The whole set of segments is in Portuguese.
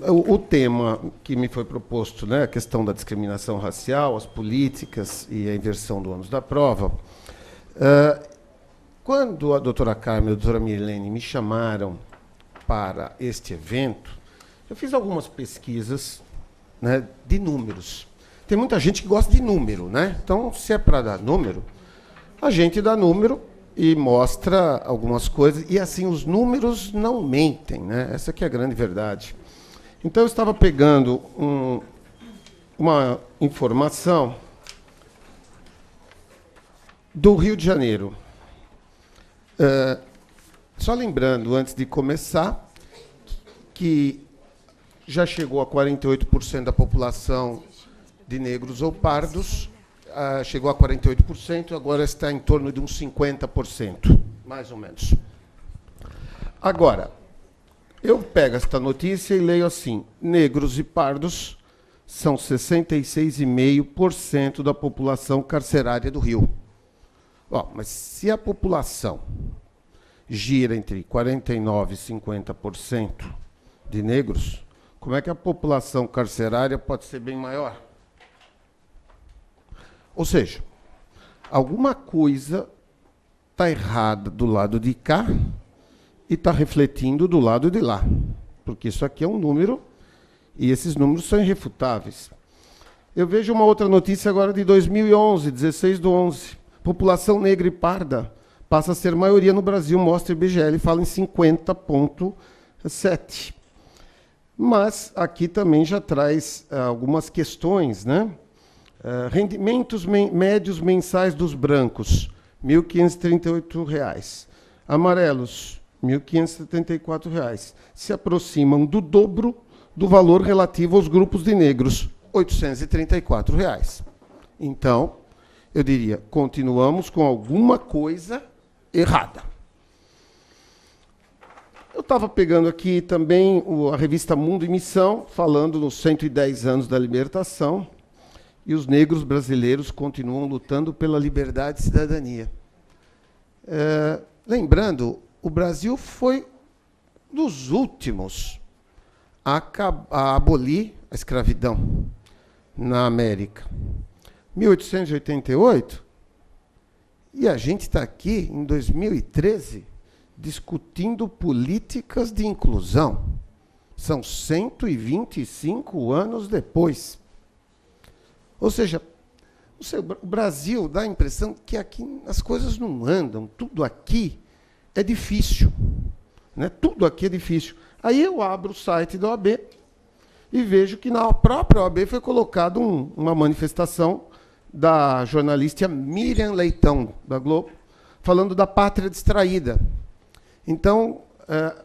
o tema que me foi proposto, né, a questão da discriminação racial, as políticas e a inversão do ônus da prova, quando a doutora Carmen e a doutora Mirlene me chamaram para este evento, eu fiz algumas pesquisas, né, de números. Tem muita gente que gosta de número, né? Então, se é para dar número, a gente dá número e mostra algumas coisas. E, assim, os números não mentem, né? Essa que é a grande verdade. Então, eu estava pegando uma informação do Rio de Janeiro. Só lembrando, antes de começar, que já chegou a 48% da população de negros ou pardos, chegou a 48%, agora está em torno de uns 50%, mais ou menos. Agora, eu pego esta notícia e leio assim: negros e pardos são 66,5% da população carcerária do Rio. Bom, mas se a população gira entre 49% e 50% de negros, como é que a população carcerária pode ser bem maior? Ou seja, alguma coisa está errada do lado de cá e está refletindo do lado de lá. Porque isso aqui é um número e esses números são irrefutáveis. Eu vejo uma outra notícia agora de 2011, 16/11. População negra e parda passa a ser maioria no Brasil, mostra o IBGE, ele fala em 50,7%. Mas aqui também já traz algumas questões, né? Rendimentos médios mensais dos brancos, R$ 1.538. Amarelos, R$ 1.574. Se aproximam do dobro do valor relativo aos grupos de negros, R$ 834. Então, eu diria, continuamos com alguma coisa errada. Eu estava pegando aqui também a revista Mundo e Missão, falando nos 110 anos da libertação, e os negros brasileiros continuam lutando pela liberdade e cidadania. Lembrando, o Brasil foi dos últimos a abolir a escravidão na América. 1888, e a gente está aqui, em 2013, discutindo políticas de inclusão. São 125 anos depois. Ou seja, o Brasil dá a impressão que aqui as coisas não andam, tudo aqui é difícil. Né? Tudo aqui é difícil. Aí eu abro o site da OAB e vejo que na própria OAB foi colocada uma manifestação da jornalista Miriam Leitão, da Globo, falando da pátria distraída. Então,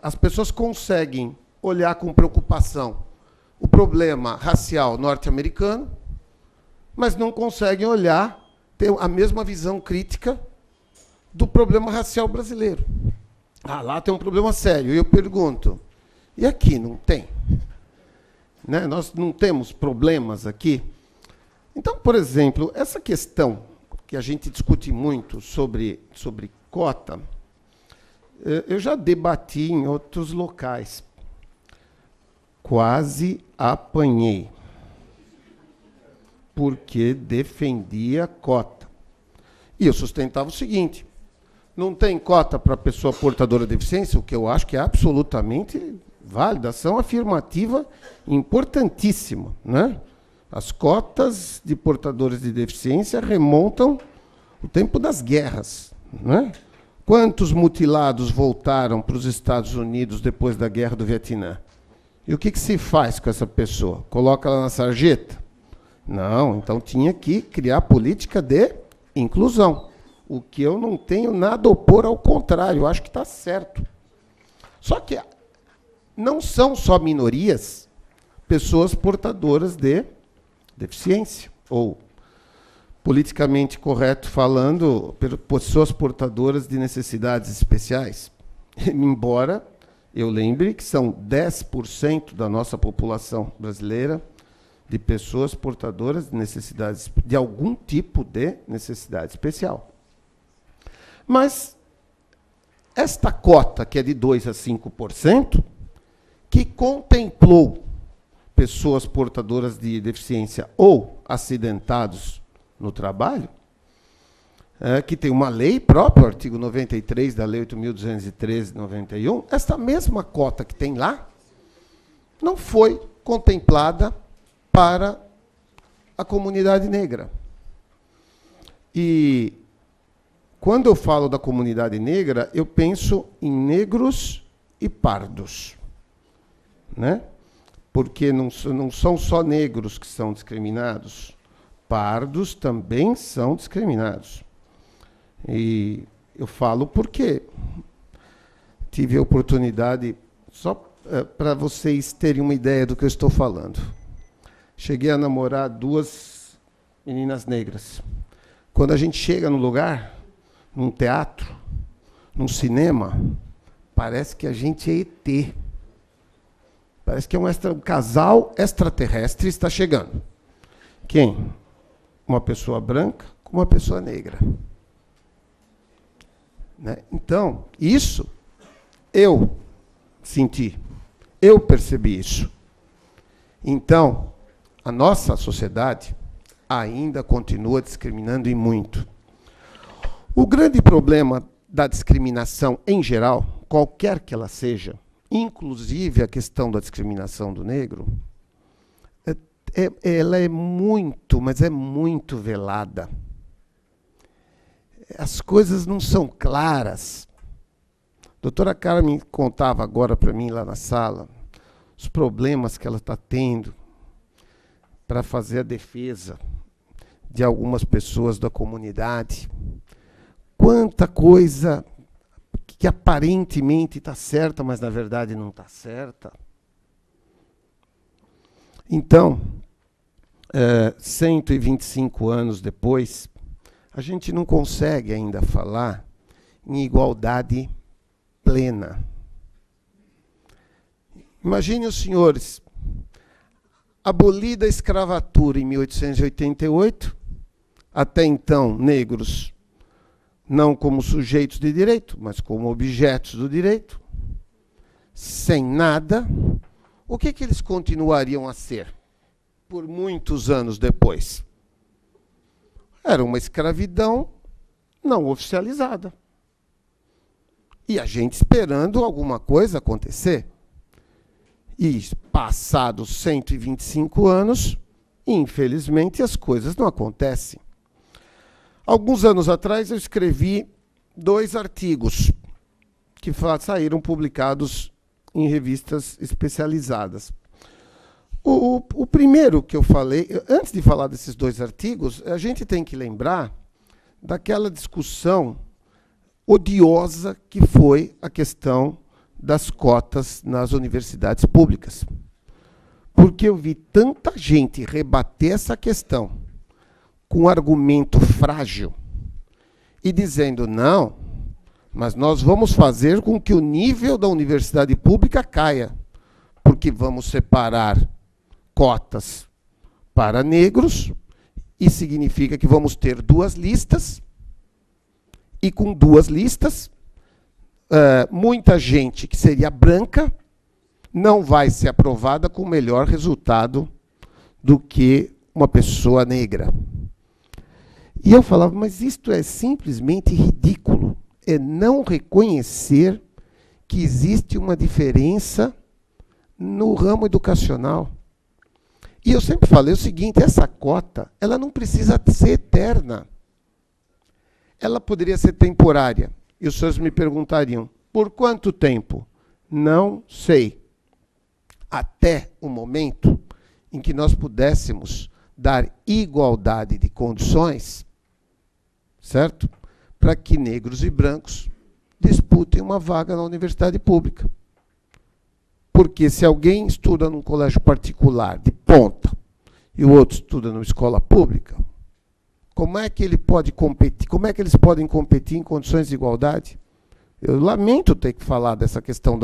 as pessoas conseguem olhar com preocupação o problema racial norte-americano, mas não conseguem olhar, ter a mesma visão crítica do problema racial brasileiro. Lá tem um problema sério. E eu pergunto, e aqui não tem? Né? Nós não temos problemas aqui? Então, por exemplo, essa questão que a gente discute muito sobre cota, eu já debati em outros locais. Quase apanhei, porque defendia cota. E eu sustentava o seguinte: não tem cota para pessoa portadora de deficiência, o que eu acho que é absolutamente válido, ação afirmativa importantíssima, né? As cotas de portadores de deficiência remontam o tempo das guerras, né? Quantos mutilados voltaram para os Estados Unidos depois da Guerra do Vietnã? E o que se faz com essa pessoa? Coloca ela na sarjeta? Não, então tinha que criar política de inclusão. O que eu não tenho nada a opor, ao contrário, eu acho que está certo. Só que não são só minorias pessoas portadoras de deficiência, ou, politicamente correto falando, pessoas portadoras de necessidades especiais. Embora eu lembre que são 10% da nossa população brasileira de pessoas portadoras de necessidades, de algum tipo de necessidade especial. Mas esta cota, que é de 2% a 5%, que contemplou pessoas portadoras de deficiência ou acidentados no trabalho, que tem uma lei própria, o artigo 93 da Lei 8.213 de 91, esta mesma cota que tem lá não foi contemplada para a comunidade negra. E quando eu falo da comunidade negra, eu penso em negros e pardos, né? Porque não são só negros que são discriminados, pardos também são discriminados. E eu falo porque tive a oportunidade, só para vocês terem uma ideia do que eu estou falando. Cheguei a namorar 2 meninas negras. Quando a gente chega no lugar, num teatro, num cinema, parece que a gente é ET. Parece que é um casal extraterrestre está chegando. Quem? Uma pessoa branca com uma pessoa negra. Né? Então, isso eu senti, eu percebi isso. Então, a nossa sociedade ainda continua discriminando e muito. O grande problema da discriminação em geral, qualquer que ela seja, inclusive a questão da discriminação do negro, ela é muito, mas é muito velada. As coisas não são claras. A doutora Carmen contava agora para mim lá na sala os problemas que ela está tendo para fazer a defesa de algumas pessoas da comunidade. Quanta coisa que aparentemente está certa, mas na verdade não está certa. Então, 125 anos depois, a gente não consegue ainda falar em igualdade plena. Imagine os senhores, abolida a escravatura em 1888, até então negros não como sujeitos de direito, mas como objetos do direito, sem nada, o que eles continuariam a ser por muitos anos depois? Era uma escravidão não oficializada. E a gente esperando alguma coisa acontecer. E passados 125 anos, infelizmente, as coisas não acontecem. Alguns anos atrás, eu escrevi 2 artigos que saíram publicados em revistas especializadas. O primeiro que eu falei, antes de falar desses 2 artigos, a gente tem que lembrar daquela discussão odiosa que foi a questão das cotas nas universidades públicas. Porque eu vi tanta gente rebater essa questão com um argumento frágil e dizendo, não, mas nós vamos fazer com que o nível da universidade pública caia, porque vamos separar cotas para negros, e significa que vamos ter 2 listas, e com 2 listas, muita gente que seria branca não vai ser aprovada com melhor resultado do que uma pessoa negra. E eu falava, mas isto é simplesmente ridículo. É não reconhecer que existe uma diferença no ramo educacional. E eu sempre falei o seguinte, essa cota, ela não precisa ser eterna. Ela poderia ser temporária. E os senhores me perguntariam, por quanto tempo? Não sei. Até o momento em que nós pudéssemos dar igualdade de condições, certo? Para que negros e brancos disputem uma vaga na universidade pública. Porque se alguém estuda num colégio particular de ponta e o outro estuda numa escola pública, como é que ele pode competir? Como é que eles podem competir em condições de igualdade? Eu lamento ter que falar dessa questão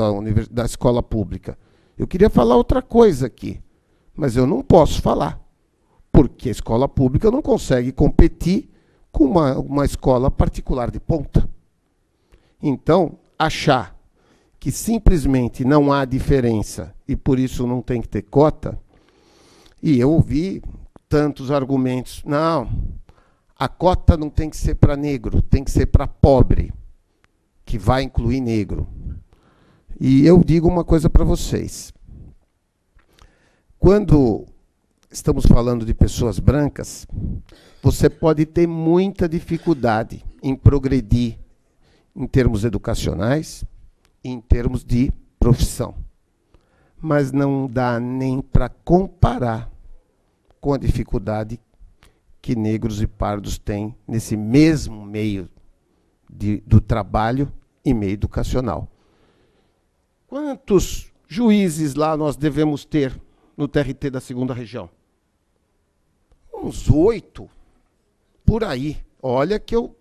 da escola pública. Eu queria falar outra coisa aqui, mas eu não posso falar, porque a escola pública não consegue competir com uma escola particular de ponta. Então, achar que simplesmente não há diferença e por isso não tem que ter cota, E eu ouvi tantos argumentos. Não, a cota não tem que ser para negro, tem que ser para pobre, que vai incluir negro. E eu digo uma coisa para vocês. Quando estamos falando de pessoas brancas, você pode ter muita dificuldade em progredir em termos educacionais e em termos de profissão. Mas não dá nem para comparar com a dificuldade que negros e pardos têm nesse mesmo meio do trabalho e meio educacional. Quantos juízes lá nós devemos ter no TRT da 2ª região? Uns 8, por aí. Olha que eu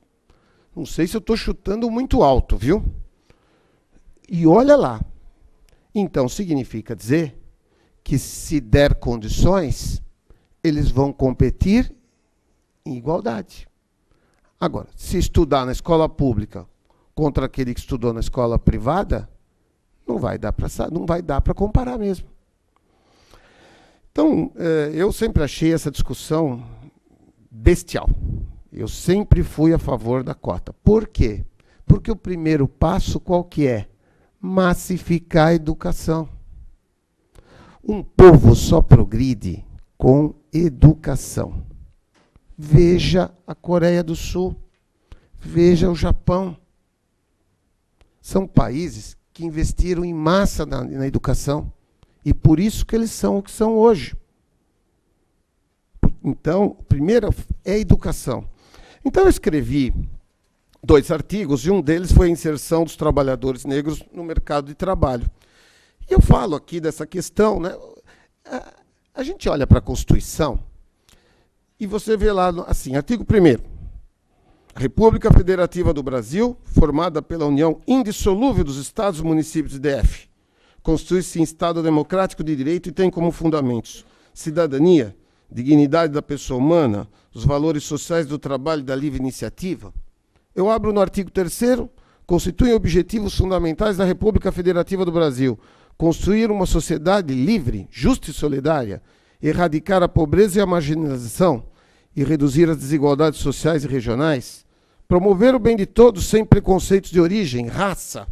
não sei se eu estou chutando muito alto, viu? E olha lá. Então, significa dizer que, se der condições, eles vão competir em igualdade. Agora, se estudar na escola pública contra aquele que estudou na escola privada, não vai dar para comparar mesmo. Então, eu sempre achei essa discussão bestial. Eu sempre fui a favor da cota. Por quê? Porque o primeiro passo qual que é? Massificar a educação. Um povo só progride com educação. Veja a Coreia do Sul. Veja o Japão. São países que investiram em massa na educação. E por isso que eles são o que são hoje. Então, primeiro é a educação. Então, eu escrevi 2 artigos, e um deles foi a inserção dos trabalhadores negros no mercado de trabalho. E eu falo aqui dessa questão, né? A gente olha para a Constituição e você vê lá, assim, artigo 1º. A República Federativa do Brasil, formada pela união indissolúvel dos estados, municípios e DF, constitui-se em Estado democrático de direito e tem como fundamentos cidadania, dignidade da pessoa humana, os valores sociais do trabalho e da livre iniciativa. Eu abro no artigo 3º, constituem objetivos fundamentais da República Federativa do Brasil, construir uma sociedade livre, justa e solidária, erradicar a pobreza e a marginalização e reduzir as desigualdades sociais e regionais, promover o bem de todos sem preconceitos de origem, raça,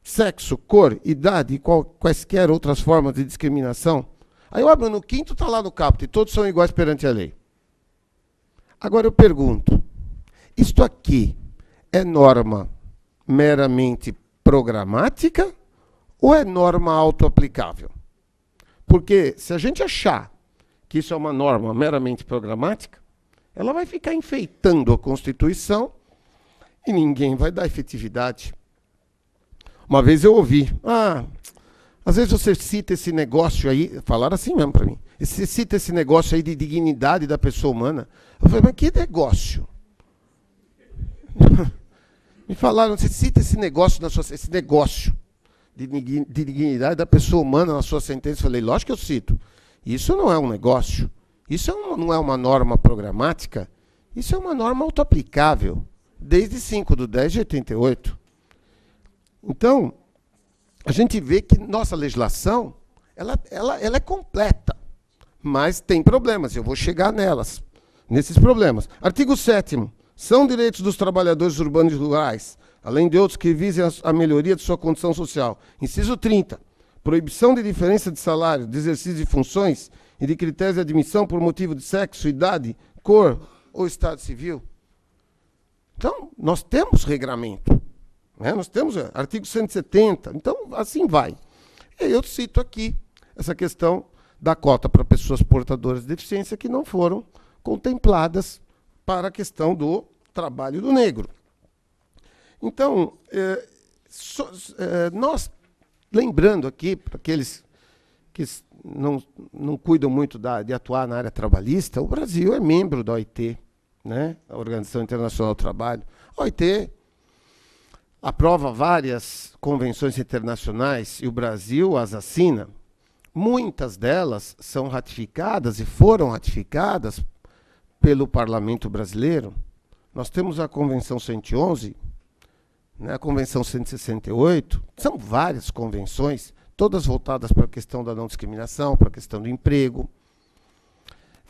sexo, cor, idade e quaisquer outras formas de discriminação. Aí eu abro no 5º, está lá no caput, todos são iguais perante a lei. Agora eu pergunto, isto aqui é norma meramente programática ou é norma autoaplicável? Porque se a gente achar que isso é uma norma meramente programática, ela vai ficar enfeitando a Constituição e ninguém vai dar efetividade. Uma vez eu ouvi, às vezes você cita esse negócio aí, falaram assim mesmo para mim, você cita esse negócio aí de dignidade da pessoa humana. Eu falei, mas que negócio? Me falaram, você cita esse negócio de dignidade da pessoa humana na sua sentença. Eu falei, lógico que eu cito. Isso não é um negócio. Isso não é uma norma programática. Isso é uma norma autoaplicável, desde 5/10/88. Então, a gente vê que nossa legislação ela é completa, mas tem problemas. Eu vou chegar nesses problemas. Artigo 7º. São direitos dos trabalhadores urbanos e rurais, além de outros que visem a melhoria de sua condição social. Inciso 30. Proibição de diferença de salário, de exercício de funções e de critérios de admissão por motivo de sexo, idade, cor ou estado civil. Então, nós temos regramento. Né? Nós temos artigo 170. Então, assim vai. E eu cito aqui essa questão da cota para pessoas portadoras de deficiência que não foram contempladas para a questão do trabalho do negro. Então, nós, lembrando aqui, para aqueles que não cuidam muito de atuar na área trabalhista, o Brasil é membro da OIT, né? A Organização Internacional do Trabalho. A OIT aprova várias convenções internacionais e o Brasil as assina. Muitas delas são ratificadas e foram ratificadas pelo Parlamento Brasileiro. Nós temos a Convenção 111, né, a Convenção 168, são várias convenções, todas voltadas para a questão da não discriminação, para a questão do emprego.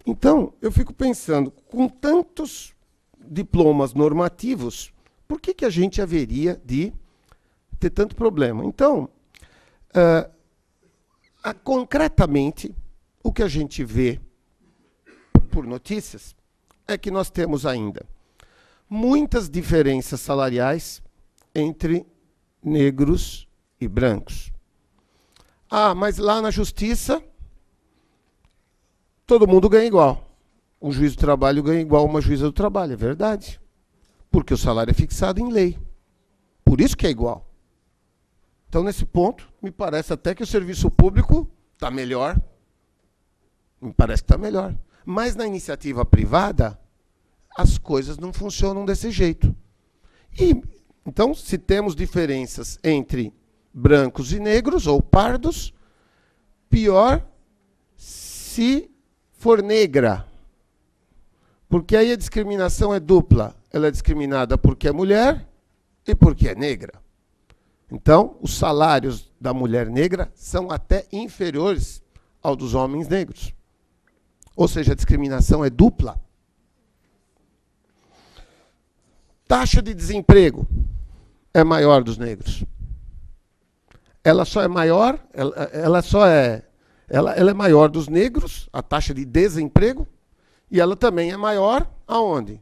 Então, eu fico pensando, com tantos diplomas normativos, por que a gente haveria de ter tanto problema? Então, concretamente, o que a gente vê por notícias é que nós temos ainda muitas diferenças salariais entre negros e brancos. Ah, mas lá na justiça, todo mundo ganha igual. Um juiz do trabalho ganha igual uma juíza do trabalho, é verdade. Porque o salário é fixado em lei. Por isso que é igual. Então, nesse ponto, me parece até que o serviço público está melhor. Me parece que está melhor. Mas na iniciativa privada, as coisas não funcionam desse jeito. Então, se temos diferenças entre brancos e negros, ou pardos, pior se for negra. Porque aí a discriminação é dupla. Ela é discriminada porque é mulher e porque é negra. Então, os salários da mulher negra são até inferiores ao dos homens negros. Ou seja, a discriminação é dupla. Taxa de desemprego é maior dos negros. Ela só é maior, ela é maior dos negros, a taxa de desemprego, e ela também é maior aonde?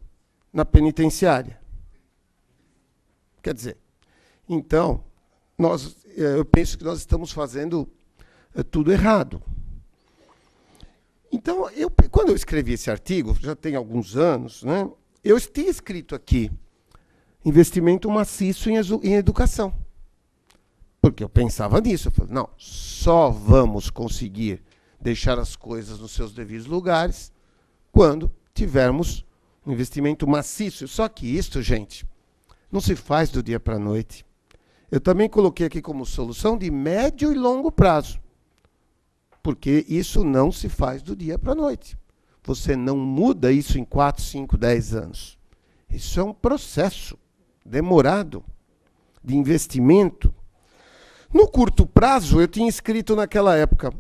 Na penitenciária. Quer dizer, então, eu penso que nós estamos fazendo tudo errado. Então, quando eu escrevi esse artigo, já tem alguns anos, né, eu tinha escrito aqui, investimento maciço em educação. Porque eu pensava nisso. Eu falei, não, só vamos conseguir deixar as coisas nos seus devidos lugares quando tivermos um investimento maciço. Só que isso, gente, não se faz do dia para a noite. Eu também coloquei aqui como solução de médio e longo prazo. Porque isso não se faz do dia para a noite. Você não muda isso em 4, 5, 10 anos. Isso é um processo demorado de investimento. No curto prazo, eu tinha escrito naquela época,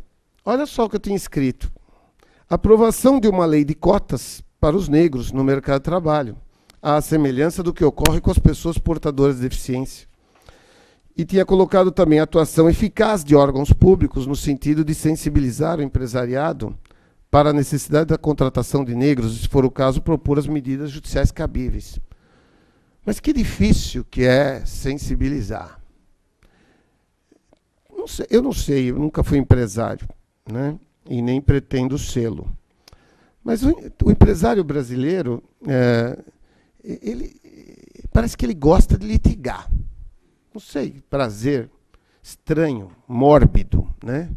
olha só o que eu tinha escrito, aprovação de uma lei de cotas para os negros no mercado de trabalho, à semelhança do que ocorre com as pessoas portadoras de deficiência. E tinha colocado também a atuação eficaz de órgãos públicos no sentido de sensibilizar o empresariado para a necessidade da contratação de negros, e, se for o caso, propor as medidas judiciais cabíveis. Mas que difícil que é sensibilizar. Eu não sei, eu nunca fui empresário, né? E nem pretendo sê-lo. Mas o empresário brasileiro, parece que ele gosta de litigar. Não sei, prazer estranho, mórbido, né?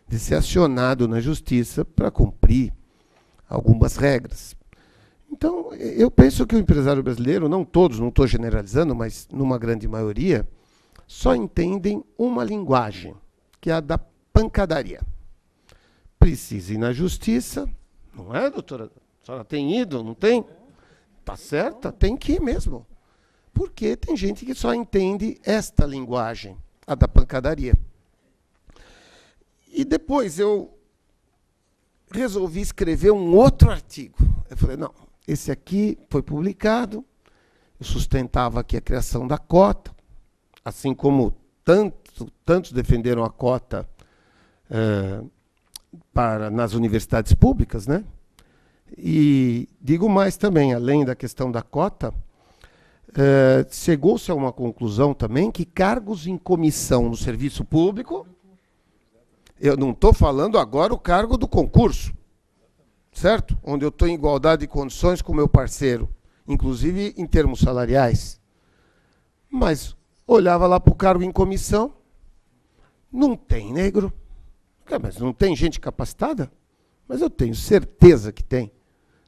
De ser acionado na justiça para cumprir algumas regras. Então, eu penso que o empresário brasileiro, não todos, não estou generalizando, mas numa grande maioria, só entendem uma linguagem, que é a da pancadaria. Precisa ir na justiça, não é, doutora? A senhora tem ido, não tem? Está certa? Tem que ir mesmo. Porque tem gente que só entende esta linguagem, a da pancadaria. E depois eu resolvi escrever um outro artigo. Eu falei, não, esse aqui foi publicado, eu sustentava aqui a criação da cota, assim como tantos defenderam a cota nas universidades públicas, né? E digo mais também, além da questão da cota, chegou-se a uma conclusão também que cargos em comissão no serviço público, eu não estou falando agora o cargo do concurso, certo? Onde eu estou em igualdade de condições com o meu parceiro, inclusive em termos salariais. Mas olhava lá para o cargo em comissão, não tem negro. Mas não tem gente capacitada? Mas eu tenho certeza que tem.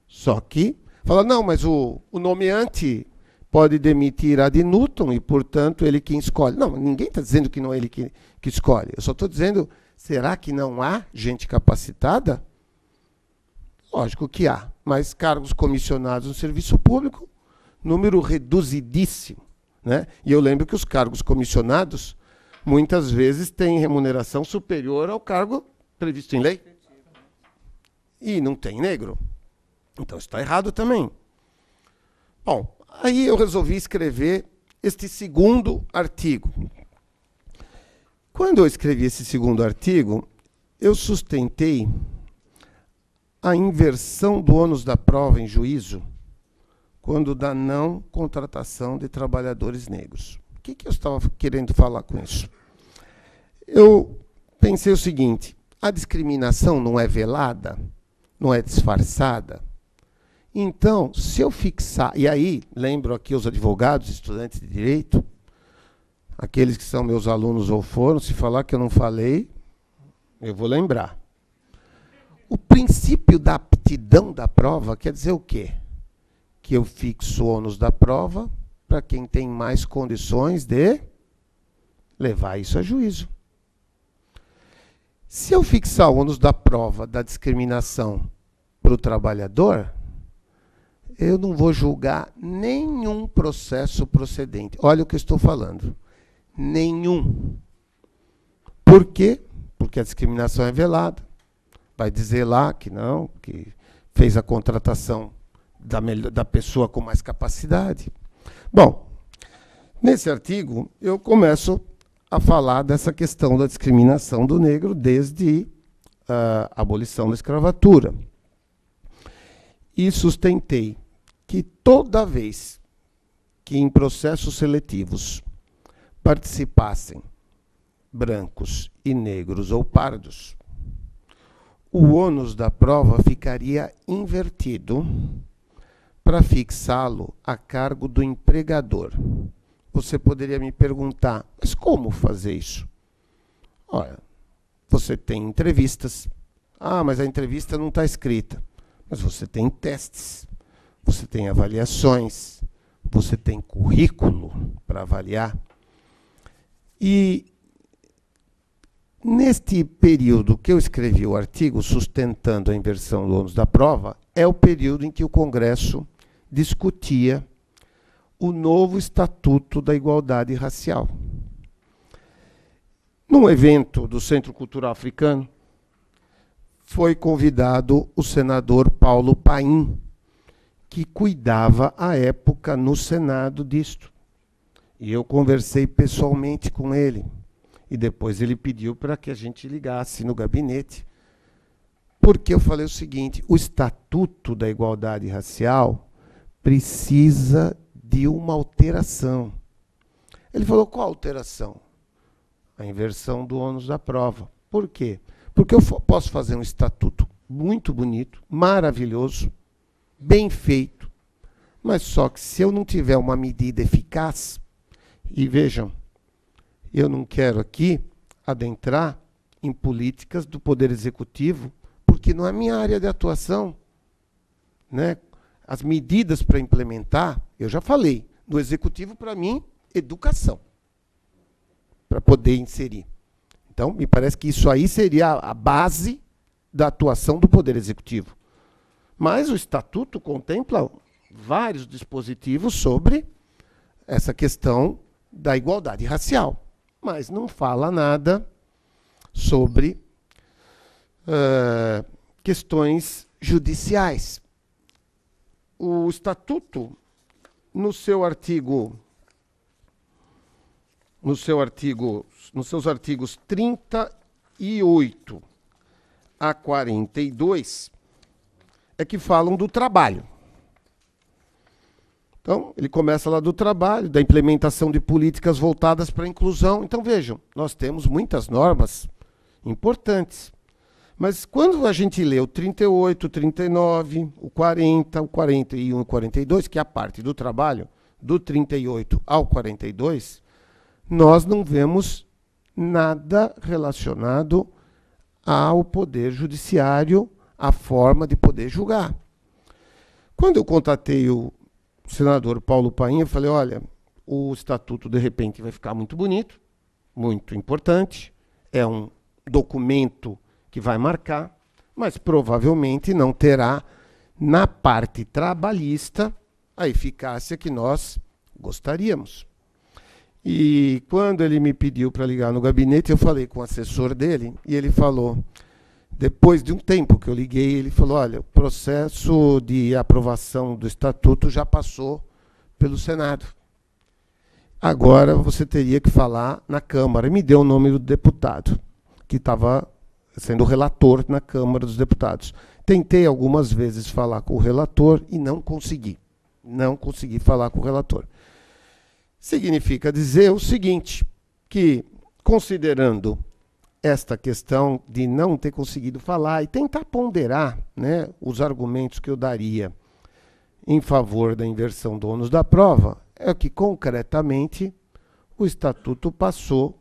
Só que, fala, não, mas o nomeante pode demitir ad nutum e, portanto, ele quem escolhe. Não, ninguém está dizendo que não é ele que escolhe. Eu só estou dizendo, será que não há gente capacitada? Lógico que há, mas cargos comissionados no serviço público, número reduzidíssimo, né? E eu lembro que os cargos comissionados, muitas vezes, têm remuneração superior ao cargo previsto em lei. e não tem negro. Então está errado também. Bom, aí eu resolvi escrever este segundo artigo. Quando eu escrevi esse segundo artigo, eu sustentei a inversão do ônus da prova em juízo quando da não contratação de trabalhadores negros. O que eu estava querendo falar com isso? Eu pensei o seguinte: a discriminação não é velada, não é disfarçada. Então, se eu fixar... E aí, lembro aqui os advogados, estudantes de direito, aqueles que são meus alunos ou foram, se falar que eu não falei, eu vou lembrar. O princípio da aptidão da prova quer dizer o quê? Que eu fixo o ônus da prova para quem tem mais condições de levar isso a juízo. Se eu fixar o ônus da prova da discriminação para o trabalhador, eu não vou julgar nenhum processo procedente. Olha o que eu estou falando. Nenhum. Por quê? Porque a discriminação é velada. Vai dizer lá que não, que fez a contratação da pessoa com mais capacidade. Bom, nesse artigo eu começo a falar dessa questão da discriminação do negro desde a abolição da escravatura. E sustentei que toda vez que em processos seletivos participassem brancos e negros ou pardos, o ônus da prova ficaria invertido para fixá-lo a cargo do empregador. Você poderia me perguntar, mas como fazer isso? Olha, você tem entrevistas. Ah, mas a entrevista não está escrita. Mas você tem testes, você tem avaliações, você tem currículo para avaliar. E neste período que eu escrevi o artigo sustentando a inversão do ônus da prova, é o período em que o Congresso discutia o novo Estatuto da Igualdade Racial. Num evento do Centro Cultural Africano, foi convidado o senador Paulo Paim, que cuidava, à época, no Senado disto. E eu conversei pessoalmente com ele. E depois ele pediu para que a gente ligasse no gabinete. Porque eu falei o seguinte: o Estatuto da Igualdade Racial precisa de uma alteração. Ele falou, qual alteração? A inversão do ônus da prova. Por quê? Porque eu posso fazer um estatuto muito bonito, maravilhoso, bem feito, mas só que se eu não tiver uma medida eficaz, e vejam, eu não quero aqui adentrar em políticas do Poder Executivo, porque não é minha área de atuação, né? As medidas para implementar, eu já falei, no Executivo, para mim, educação, para poder inserir. Então, me parece que isso aí seria a base da atuação do Poder Executivo. Mas o Estatuto contempla vários dispositivos sobre essa questão da igualdade racial, mas não fala nada sobre questões judiciais. O Estatuto, nos seus artigos 38 a 42, é que falam do trabalho. Então, ele começa lá do trabalho, da implementação de políticas voltadas para a inclusão. Então, vejam, nós temos muitas normas importantes. Mas quando a gente lê o 38, o 39, o 40, o 41 e o 42, que é a parte do trabalho, do 38 ao 42, nós não vemos nada relacionado ao poder judiciário, à forma de poder julgar. Quando eu contatei o senador Paulo Paim, eu falei, olha, o estatuto de repente vai ficar muito bonito, muito importante, é um documento que vai marcar, mas provavelmente não terá, na parte trabalhista, a eficácia que nós gostaríamos. E quando ele me pediu para ligar no gabinete, eu falei com o assessor dele, e ele falou, Depois de um tempo que eu liguei, ele falou, olha, o processo de aprovação do estatuto já passou pelo Senado. Agora você teria que falar na Câmara. E me deu o nome do deputado, que estava sendo relator na Câmara dos Deputados. Tentei algumas vezes falar com o relator e não consegui. Não consegui falar com o relator. Significa dizer o seguinte, que considerando esta questão de não ter conseguido falar e tentar ponderar, né, os argumentos que eu daria em favor da inversão do ônus da prova, é que concretamente o Estatuto passou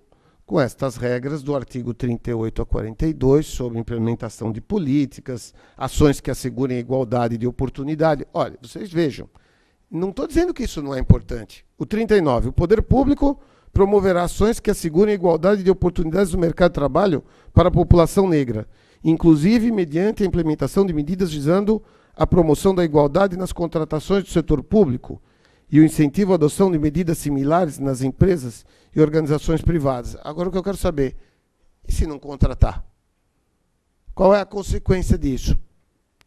com estas regras do artigo 38 a 42 sobre implementação de políticas, ações que assegurem a igualdade de oportunidade. Olha, vocês vejam, não estou dizendo que isso não é importante. O 39, o poder público promoverá ações que assegurem a igualdade de oportunidades no mercado de trabalho para a população negra, inclusive mediante a implementação de medidas visando a promoção da igualdade nas contratações do setor público e o incentivo à adoção de medidas similares nas empresas e organizações privadas. Agora, o que eu quero saber, e se não contratar? Qual é a consequência disso?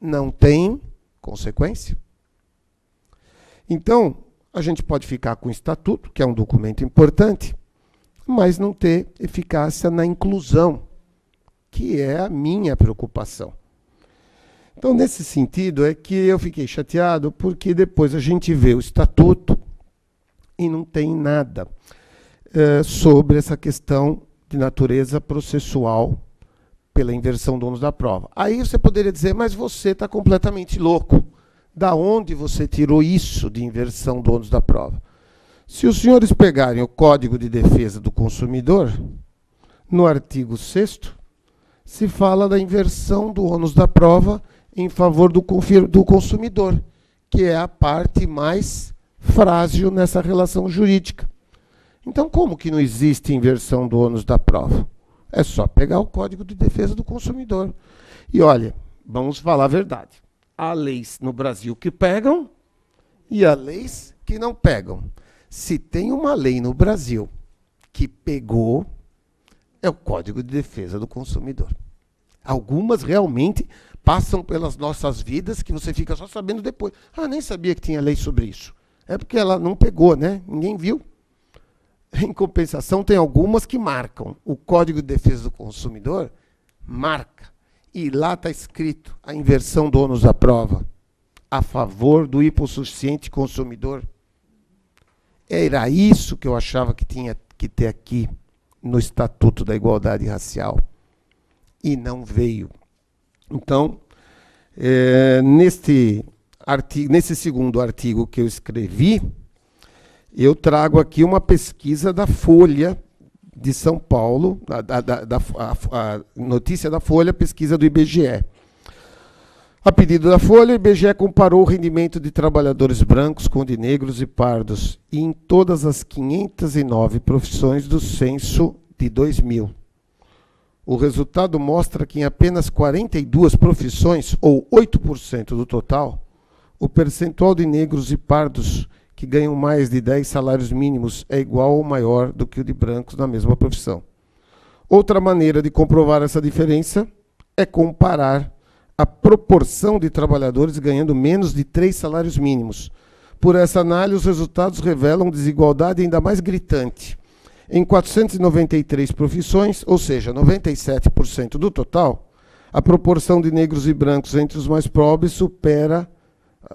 Não tem consequência. Então, a gente pode ficar com o Estatuto, que é um documento importante, mas não ter eficácia na inclusão, que é a minha preocupação. Então, nesse sentido, é que eu fiquei chateado, porque depois a gente vê o Estatuto e não tem nada sobre essa questão de natureza processual pela inversão do ônus da prova. Aí você poderia dizer, mas você está completamente louco. Da onde você tirou isso de inversão do ônus da prova? Se os senhores pegarem o Código de Defesa do Consumidor, no artigo 6º, se fala da inversão do ônus da prova em favor do consumidor, que é a parte mais frágil nessa relação jurídica. Então, como que não existe inversão do ônus da prova? É só pegar o Código de Defesa do Consumidor. E olha, vamos falar a verdade. Há leis no Brasil que pegam e há leis que não pegam. Se tem uma lei no Brasil que pegou, é o Código de Defesa do Consumidor. Algumas realmente passam pelas nossas vidas que você fica só sabendo depois. Ah, nem sabia que tinha lei sobre isso. É porque ela não pegou, né? Ninguém viu. Em compensação, tem algumas que marcam. O Código de Defesa do Consumidor marca. E lá está escrito a inversão do ônus da prova a favor do hipossuficiente consumidor. Era isso que eu achava que tinha que ter aqui no Estatuto da Igualdade Racial. E não veio. Então, nesse segundo artigo que eu escrevi, eu trago aqui uma pesquisa da Folha de São Paulo, a notícia da Folha, pesquisa do IBGE. A pedido da Folha, o IBGE comparou o rendimento de trabalhadores brancos com de negros e pardos em todas as 509 profissões do censo de 2000. O resultado mostra que em apenas 42 profissões, ou 8% do total, o percentual de negros e pardos que ganham mais de 10 salários mínimos é igual ou maior do que o de brancos na mesma profissão. Outra maneira de comprovar essa diferença é comparar a proporção de trabalhadores ganhando menos de 3 salários mínimos. Por essa análise, os resultados revelam desigualdade ainda mais gritante. Em 493 profissões, ou seja, 97% do total, a proporção de negros e brancos entre os mais pobres supera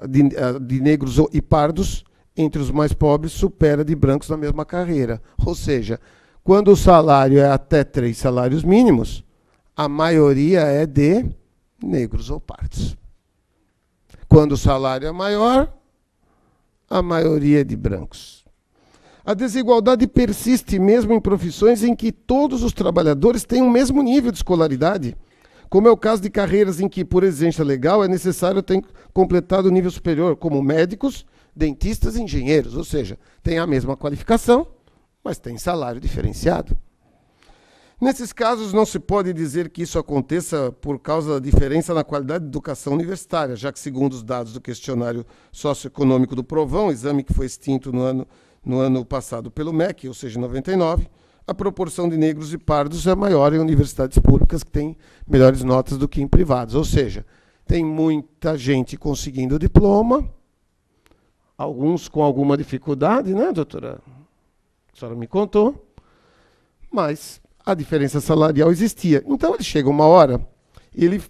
de negros e pardos entre os mais pobres supera de brancos na mesma carreira. Ou seja, quando o salário é até 3 salários mínimos, a maioria é de negros ou pardos. Quando o salário é maior, a maioria é de brancos. A desigualdade persiste mesmo em profissões em que todos os trabalhadores têm o mesmo nível de escolaridade, como é o caso de carreiras em que, por exigência legal, é necessário ter completado o nível superior, como médicos, dentistas e engenheiros, ou seja, tem a mesma qualificação, mas tem salário diferenciado. Nesses casos, não se pode dizer que isso aconteça por causa da diferença na qualidade de educação universitária, já que, segundo os dados do questionário socioeconômico do Provão, exame que foi extinto no ano passado pelo MEC, ou seja, em 99, a proporção de negros e pardos é maior em universidades públicas que têm melhores notas do que em privadas. Ou seja, tem muita gente conseguindo diploma, alguns com alguma dificuldade, né, doutora? A senhora me contou. Mas a diferença salarial existia. Então, ele chega uma hora, ele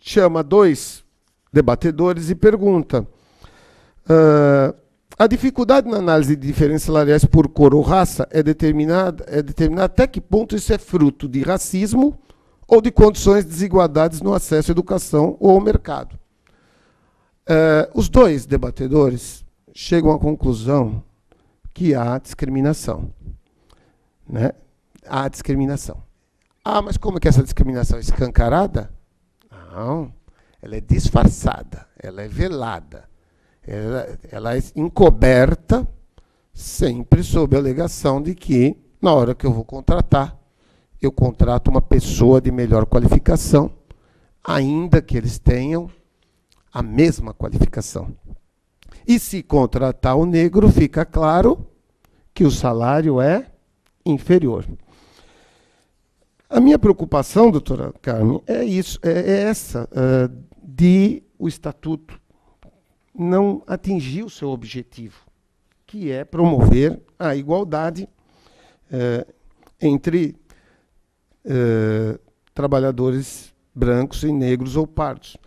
chama 2 debatedores e pergunta: a dificuldade na análise de diferenças salariais por cor ou raça é determinar até que ponto isso é fruto de racismo ou de condições de desigualdades no acesso à educação ou ao mercado. Os 2 debatedores chegam à conclusão que há discriminação. Né? Há discriminação. Mas como é que essa discriminação é escancarada? Não, ela é disfarçada, ela é velada. Ela é encoberta, sempre sob a alegação de que, na hora que eu vou contratar, eu contrato uma pessoa de melhor qualificação, ainda que eles tenham a mesma qualificação. E se contratar o negro, fica claro que o salário é inferior. A minha preocupação, doutora Carmen, é essa, de o Estatuto não atingir o seu objetivo, que é promover a igualdade entre trabalhadores brancos e negros ou pardos.